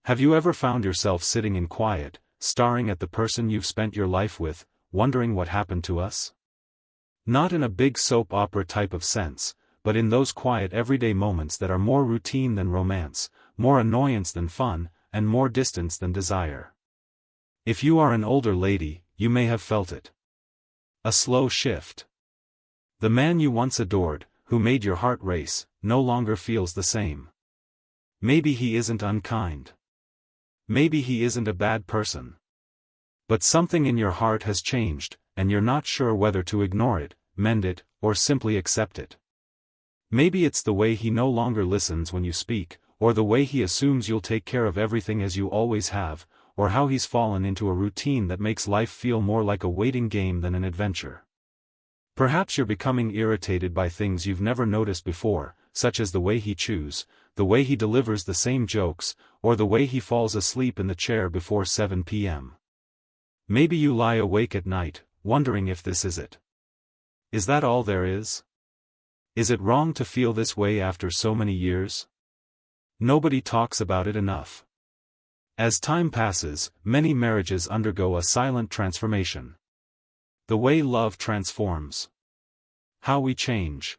Have you ever found yourself sitting in quiet, staring at the person you've spent your life with, wondering what happened to us? Not in a big soap opera type of sense, but in those quiet everyday moments that are more routine than romance, more annoyance than fun, and more distance than desire. If you are an older lady, you may have felt it. A slow shift. The man you once adored, who made your heart race, no longer feels the same. Maybe he isn't unkind. Maybe he isn't a bad person. But something in your heart has changed, and you're not sure whether to ignore it, mend it, or simply accept it. Maybe it's the way he no longer listens when you speak, or the way he assumes you'll take care of everything as you always have, or how he's fallen into a routine that makes life feel more like a waiting game than an adventure. Perhaps you're becoming irritated by things you've never noticed before, such as the way he chews, the way he delivers the same jokes, or the way he falls asleep in the chair before 7 p.m. Maybe you lie awake at night, wondering if this is it. Is that all there is? Is it wrong to feel this way after so many years? Nobody talks about it enough. As time passes, many marriages undergo a silent transformation. The way love transforms. How we change.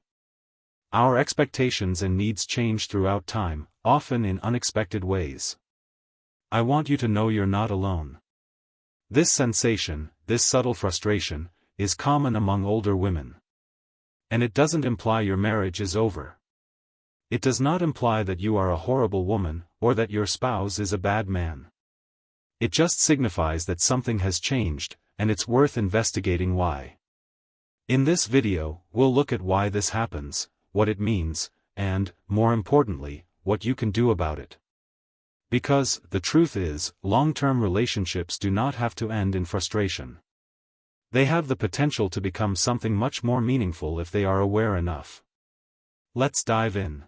Our expectations and needs change throughout time, often in unexpected ways. I want you to know you're not alone. This sensation, this subtle frustration, is common among older women. And it doesn't imply your marriage is over. It does not imply that you are a horrible woman, or that your spouse is a bad man. It just signifies that something has changed, and it's worth investigating why. In this video, we'll look at why this happens, what it means, and, more importantly, what you can do about it. Because, the truth is, long-term relationships do not have to end in frustration. They have the potential to become something much more meaningful if they are aware enough. Let's dive in.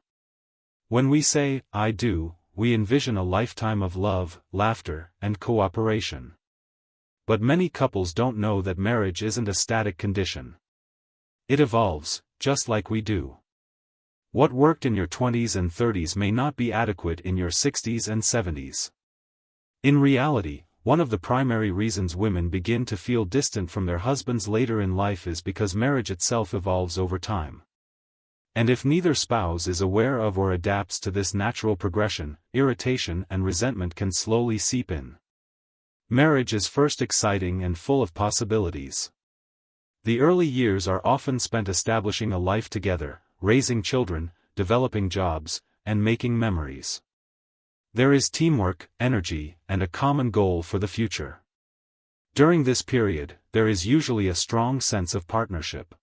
When we say, "I do," we envision a lifetime of love, laughter, and cooperation. But many couples don't know that marriage isn't a static condition. It evolves, just like we do. What worked in your 20s and 30s may not be adequate in your 60s and 70s. In reality, one of the primary reasons women begin to feel distant from their husbands later in life is because marriage itself evolves over time. And if neither spouse is aware of or adapts to this natural progression, irritation and resentment can slowly seep in. Marriage is first exciting and full of possibilities. The early years are often spent establishing a life together, raising children, developing jobs, and making memories. There is teamwork, energy, and a common goal for the future. During this period, there is usually a strong sense of partnership.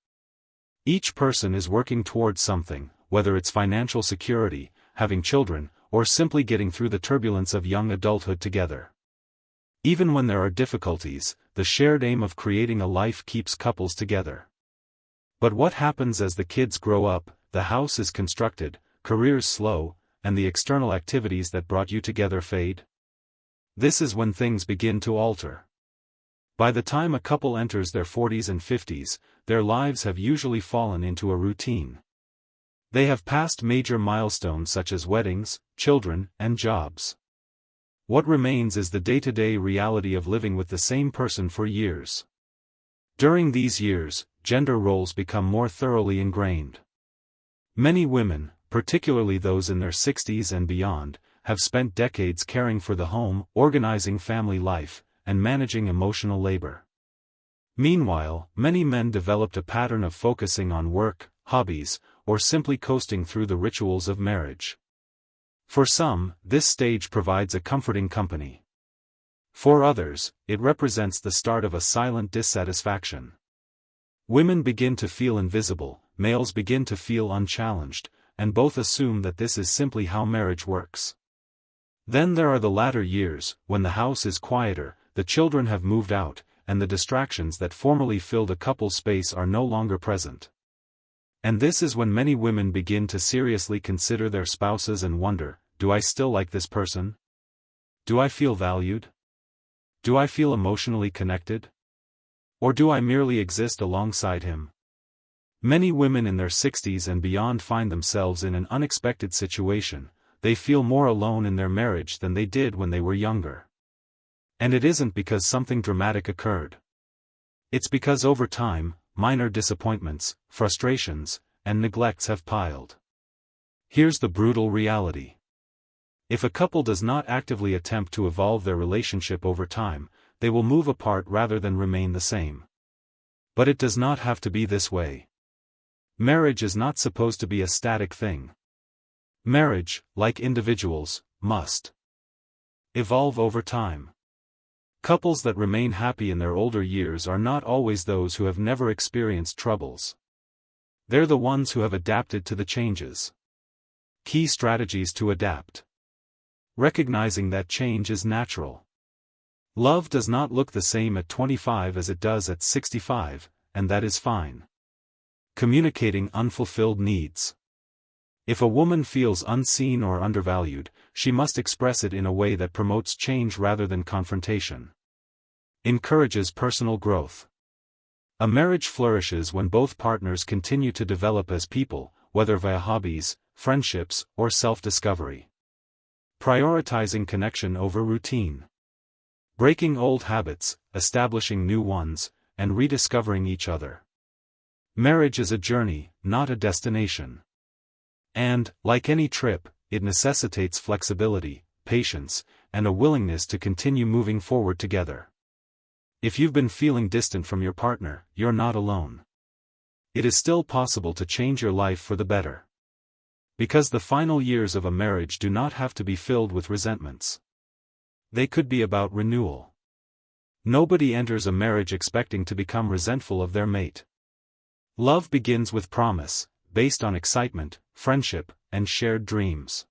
Each person is working towards something, whether it's financial security, having children, or simply getting through the turbulence of young adulthood together. Even when there are difficulties, the shared aim of creating a life keeps couples together. But what happens as the kids grow up, the house is constructed, careers slow, and the external activities that brought you together fade? This is when things begin to alter. By the time a couple enters their 40s and 50s, their lives have usually fallen into a routine. They have passed major milestones such as weddings, children, and jobs. What remains is the day-to-day reality of living with the same person for years. During these years, gender roles become more thoroughly ingrained. Many women, particularly those in their 60s and beyond, have spent decades caring for the home, organizing family life, and managing emotional labor. Meanwhile, many men developed a pattern of focusing on work, hobbies, or simply coasting through the rituals of marriage. For some, this stage provides a comforting company. For others, it represents the start of a silent dissatisfaction. Women begin to feel invisible, males begin to feel unchallenged, and both assume that this is simply how marriage works. Then there are the latter years, when the house is quieter, the children have moved out, and the distractions that formerly filled a couple's space are no longer present. And this is when many women begin to seriously consider their spouses and wonder, do I still like this person? Do I feel valued? Do I feel emotionally connected? Or do I merely exist alongside him? Many women in their 60s and beyond find themselves in an unexpected situation. they feel more alone in their marriage than they did when they were younger. And it isn't because something dramatic occurred. It's because over time, minor disappointments, frustrations, and neglects have piled. Here's the brutal reality. If a couple does not actively attempt to evolve their relationship over time, they will move apart rather than remain the same. But it does not have to be this way. Marriage is not supposed to be a static thing. Marriage, like individuals, must evolve over time. Couples that remain happy in their older years are not always those who have never experienced troubles. They're the ones who have adapted to the changes. Key strategies to adapt. Recognizing that change is natural. Love does not look the same at 25 as it does at 65, and that is fine. Communicating unfulfilled needs. If a woman feels unseen or undervalued, she must express it in a way that promotes change rather than confrontation. Encourages personal growth. A marriage flourishes when both partners continue to develop as people, whether via hobbies, friendships, or self-discovery. Prioritizing connection over routine. Breaking old habits, establishing new ones, and rediscovering each other. Marriage is a journey, not a destination. And, like any trip, it necessitates flexibility, patience, and a willingness to continue moving forward together. If you've been feeling distant from your partner, you're not alone. It is still possible to change your life for the better. Because the final years of a marriage do not have to be filled with resentments. They could be about renewal. Nobody enters a marriage expecting to become resentful of their mate. Love begins with promise, based on excitement, friendship, and shared dreams.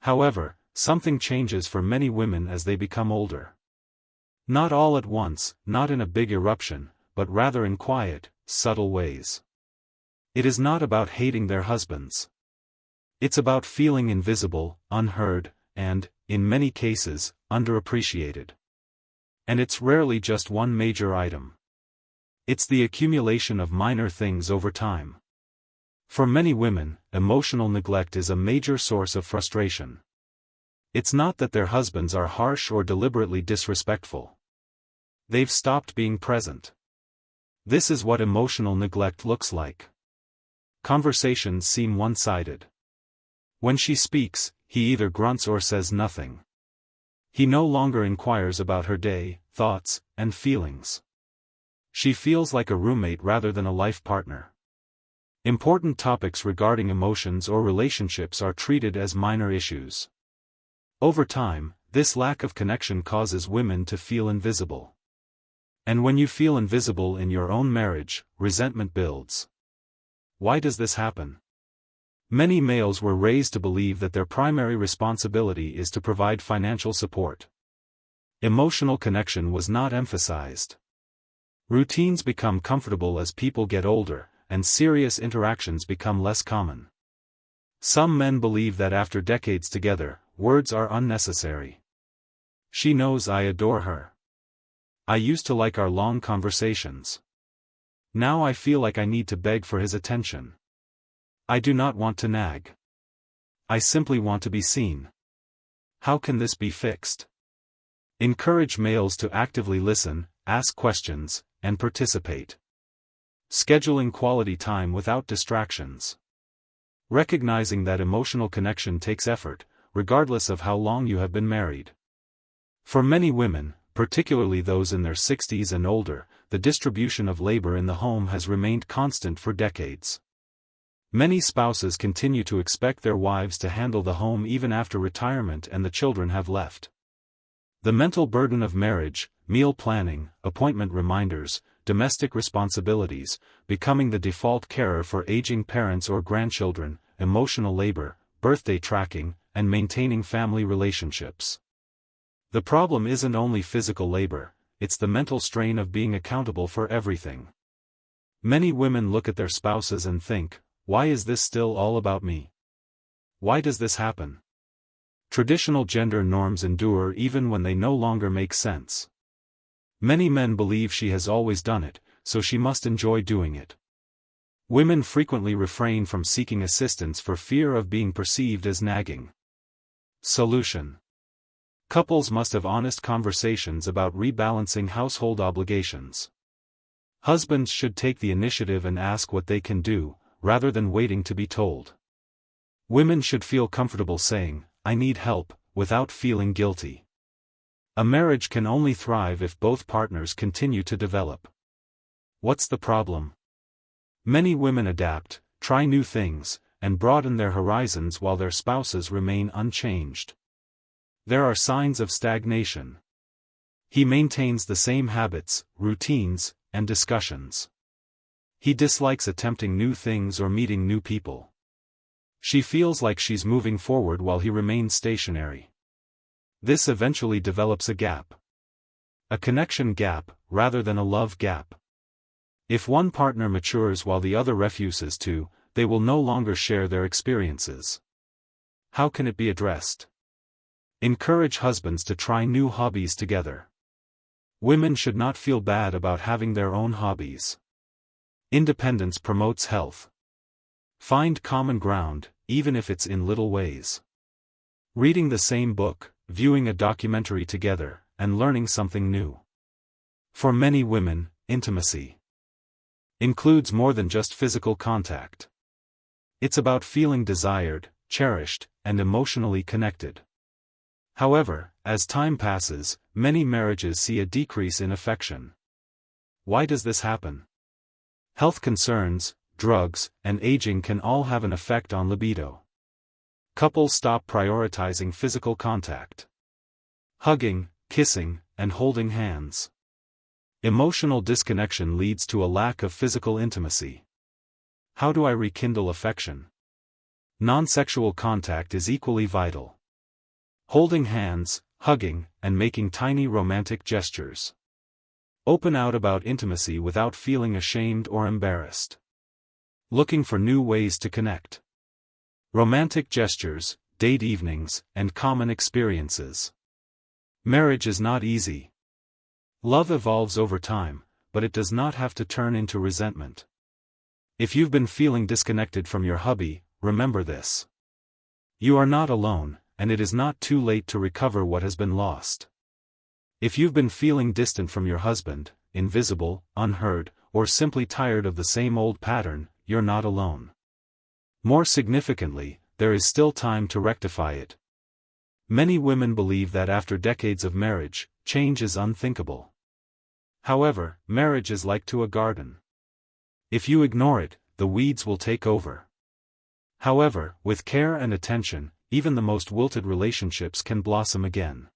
However, something changes for many women as they become older. Not all at once, not in a big eruption, but rather in quiet, subtle ways. It is not about hating their husbands. It's about feeling invisible, unheard, and, in many cases, underappreciated. And it's rarely just one major item. It's the accumulation of minor things over time. For many women, emotional neglect is a major source of frustration. It's not that their husbands are harsh or deliberately disrespectful. They've stopped being present. This is what emotional neglect looks like. Conversations seem one-sided. When she speaks, he either grunts or says nothing. He no longer inquires about her day, thoughts, and feelings. She feels like a roommate rather than a life partner. Important topics regarding emotions or relationships are treated as minor issues. Over time, this lack of connection causes women to feel invisible. And when you feel invisible in your own marriage, resentment builds. Why does this happen? Many males were raised to believe that their primary responsibility is to provide financial support. Emotional connection was not emphasized. Routines become comfortable as people get older, and serious interactions become less common. Some men believe that after decades together, words are unnecessary. She knows I adore her. I used to like our long conversations. Now I feel like I need to beg for his attention. I do not want to nag. I simply want to be seen. How can this be fixed? Encourage males to actively listen, ask questions, and participate. Scheduling quality time without distractions. Recognizing that emotional connection takes effort, regardless of how long you have been married. For many women, particularly those in their 60s and older, the distribution of labor in the home has remained constant for decades. Many spouses continue to expect their wives to handle the home even after retirement and the children have left. The mental burden of marriage, meal planning, appointment reminders, domestic responsibilities, becoming the default carer for aging parents or grandchildren, emotional labor, birthday tracking, and maintaining family relationships. The problem isn't only physical labor, it's the mental strain of being accountable for everything. Many women look at their spouses and think, why is this still all about me? Why does this happen? Traditional gender norms endure even when they no longer make sense. Many men believe she has always done it, so she must enjoy doing it. Women frequently refrain from seeking assistance for fear of being perceived as nagging. Solution. Couples must have honest conversations about rebalancing household obligations. Husbands should take the initiative and ask what they can do, rather than waiting to be told. Women should feel comfortable saying, "I need help," without feeling guilty. A marriage can only thrive if both partners continue to develop. What's the problem? Many women adapt, try new things, and broaden their horizons while their spouses remain unchanged. There are signs of stagnation. He maintains the same habits, routines, and discussions. He dislikes attempting new things or meeting new people. She feels like she's moving forward while he remains stationary. This eventually develops a gap. A connection gap, rather than a love gap. If one partner matures while the other refuses to, they will no longer share their experiences. How can it be addressed? Encourage husbands to try new hobbies together. Women should not feel bad about having their own hobbies. Independence promotes health. Find common ground, even if it's in little ways. Reading the same book, viewing a documentary together, and learning something new. For many women, intimacy includes more than just physical contact. It's about feeling desired, cherished, and emotionally connected. However, as time passes, many marriages see a decrease in affection. Why does this happen? Health concerns, drugs, and aging can all have an effect on libido. Couples stop prioritizing physical contact. Hugging, kissing, and holding hands. Emotional disconnection leads to a lack of physical intimacy. How do I rekindle affection? Non-sexual contact is equally vital. Holding hands, hugging, and making tiny romantic gestures. Open out about intimacy without feeling ashamed or embarrassed. Looking for new ways to connect. Romantic gestures, date evenings, and common experiences. Marriage is not easy. Love evolves over time, but it does not have to turn into resentment. If you've been feeling disconnected from your hubby, remember this. You are not alone, and it is not too late to recover what has been lost. If you've been feeling distant from your husband, invisible, unheard, or simply tired of the same old pattern, you're not alone. More significantly, there is still time to rectify it. Many women believe that after decades of marriage, change is unthinkable. However, marriage is like to a garden. If you ignore it, the weeds will take over. However, with care and attention, even the most wilted relationships can blossom again.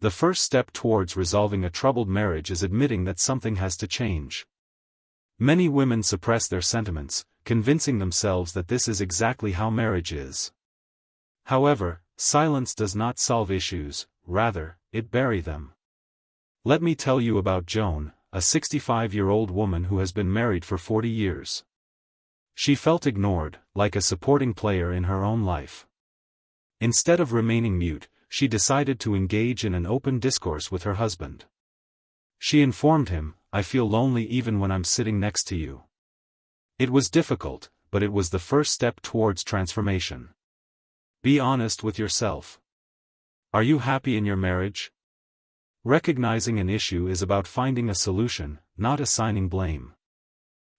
The first step towards resolving a troubled marriage is admitting that something has to change. Many women suppress their sentiments, convincing themselves that this is exactly how marriage is. However, silence does not solve issues, rather, it buries them. Let me tell you about Joan, a 65-year-old woman who has been married for 40 years. She felt ignored, like a supporting player in her own life. Instead of remaining mute, she decided to engage in an open discourse with her husband. She informed him, "I feel lonely even when I'm sitting next to you." It was difficult, but it was the first step towards transformation. Be honest with yourself. Are you happy in your marriage? Recognizing an issue is about finding a solution, not assigning blame.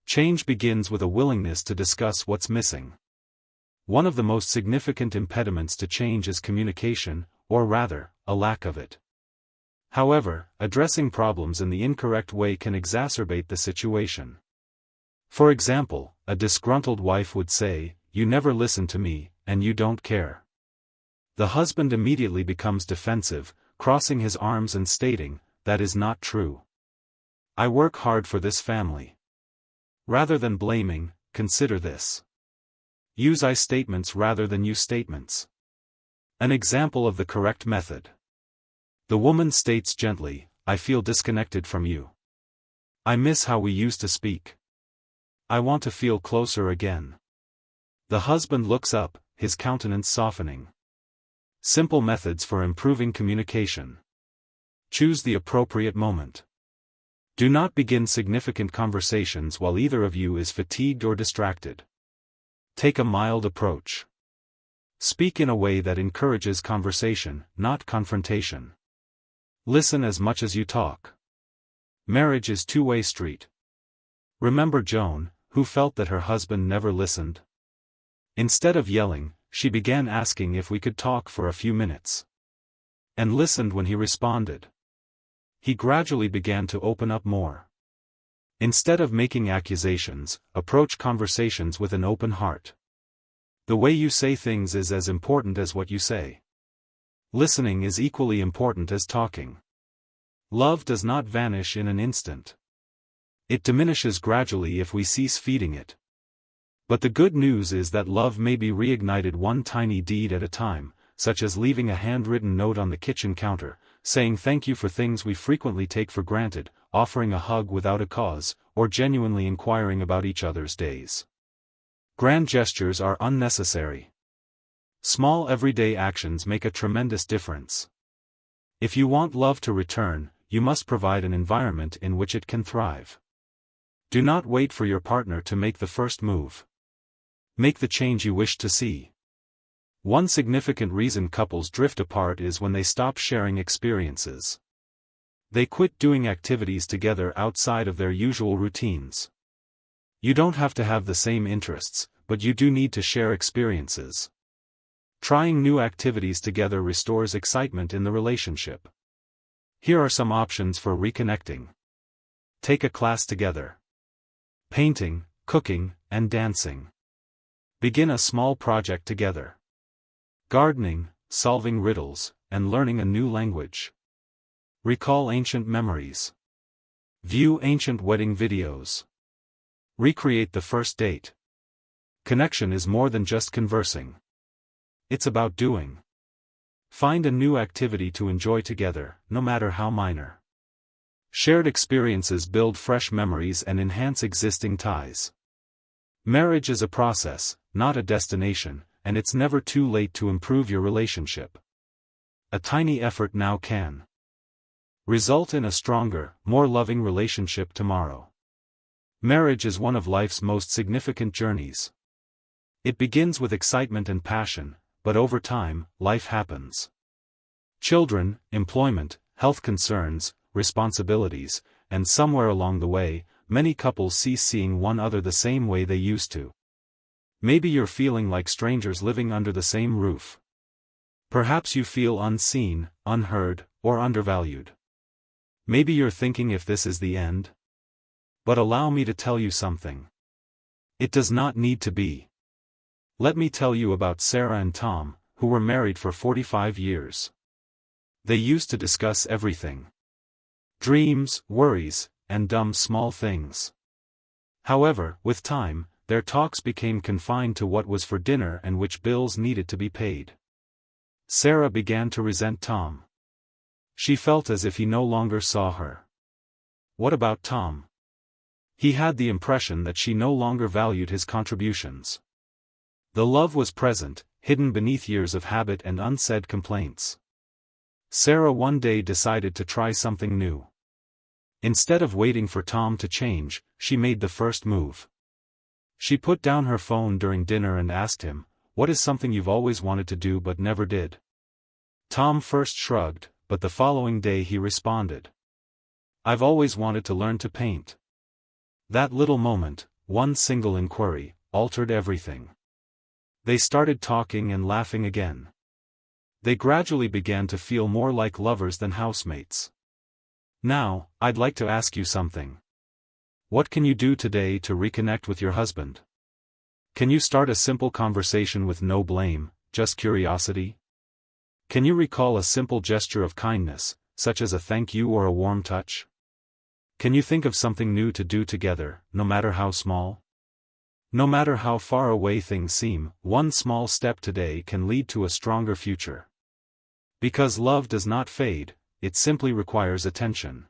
Change begins with a willingness to discuss what's missing. One of the most significant impediments to change is communication, or rather, a lack of it. However, addressing problems in the incorrect way can exacerbate the situation. For example, a disgruntled wife would say, "You never listen to me, and you don't care." The husband immediately becomes defensive, crossing his arms and stating, "That is not true. I work hard for this family." Rather than blaming, consider this. Use I statements rather than you statements. An example of the correct method. The woman states gently, "I feel disconnected from you. I miss how we used to speak. I want to feel closer again." The husband looks up, his countenance softening. Simple methods for improving communication. Choose the appropriate moment. Do not begin significant conversations while either of you is fatigued or distracted. Take a mild approach. Speak in a way that encourages conversation, not confrontation. Listen as much as you talk. Marriage is a two-way street. Remember Joan, who felt that her husband never listened? Instead of yelling, she began asking if we could talk for a few minutes. And listened when he responded. He gradually began to open up more. Instead of making accusations, approach conversations with an open heart. The way you say things is as important as what you say. Listening is equally important as talking. Love does not vanish in an instant. It diminishes gradually if we cease feeding it. But the good news is that love may be reignited one tiny deed at a time, such as leaving a handwritten note on the kitchen counter, saying thank you for things we frequently take for granted, offering a hug without a cause, or genuinely inquiring about each other's days. Grand gestures are unnecessary. Small everyday actions make a tremendous difference. If you want love to return, you must provide an environment in which it can thrive. Do not wait for your partner to make the first move. Make the change you wish to see. One significant reason couples drift apart is when they stop sharing experiences. They quit doing activities together outside of their usual routines. You don't have to have the same interests, but you do need to share experiences. Trying new activities together restores excitement in the relationship. Here are some options for reconnecting. Take a class together. Painting, cooking, and dancing. Begin a small project together. Gardening, solving riddles, and learning a new language. Recall ancient memories. View ancient wedding videos. Recreate the first date. Connection is more than just conversing. It's about doing. Find a new activity to enjoy together, no matter how minor. Shared experiences build fresh memories and enhance existing ties. Marriage is a process, not a destination, and it's never too late to improve your relationship. A tiny effort now can result in a stronger, more loving relationship tomorrow. Marriage is one of life's most significant journeys. It begins with excitement and passion, but over time, life happens. Children, employment, health concerns, responsibilities, and somewhere along the way, many couples cease seeing one another the same way they used to. Maybe you're feeling like strangers living under the same roof. Perhaps you feel unseen, unheard, or undervalued. Maybe you're thinking if this is the end. But allow me to tell you something. It does not need to be. Let me tell you about Sarah and Tom, who were married for 45 years. They used to discuss everything. Dreams, worries, and dumb small things. However, with time, their talks became confined to what was for dinner and which bills needed to be paid. Sarah began to resent Tom. She felt as if he no longer saw her. What about Tom? He had the impression that she no longer valued his contributions. The love was present, hidden beneath years of habit and unsaid complaints. Sarah one day decided to try something new. Instead of waiting for Tom to change, she made the first move. She put down her phone during dinner and asked him, "What is something you've always wanted to do but never did?" Tom first shrugged, but the following day he responded, "I've always wanted to learn to paint." That little moment, one single inquiry, altered everything. They started talking and laughing again. They gradually began to feel more like lovers than housemates. Now, I'd like to ask you something. What can you do today to reconnect with your husband? Can you start a simple conversation with no blame, just curiosity? Can you recall a simple gesture of kindness, such as a thank you or a warm touch? Can you think of something new to do together, no matter how small? No matter how far away things seem, one small step today can lead to a stronger future. Because love does not fade, it simply requires attention.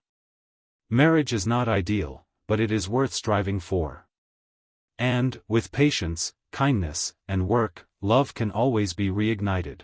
Marriage is not ideal, but it is worth striving for. And, with patience, kindness, and work, love can always be reignited.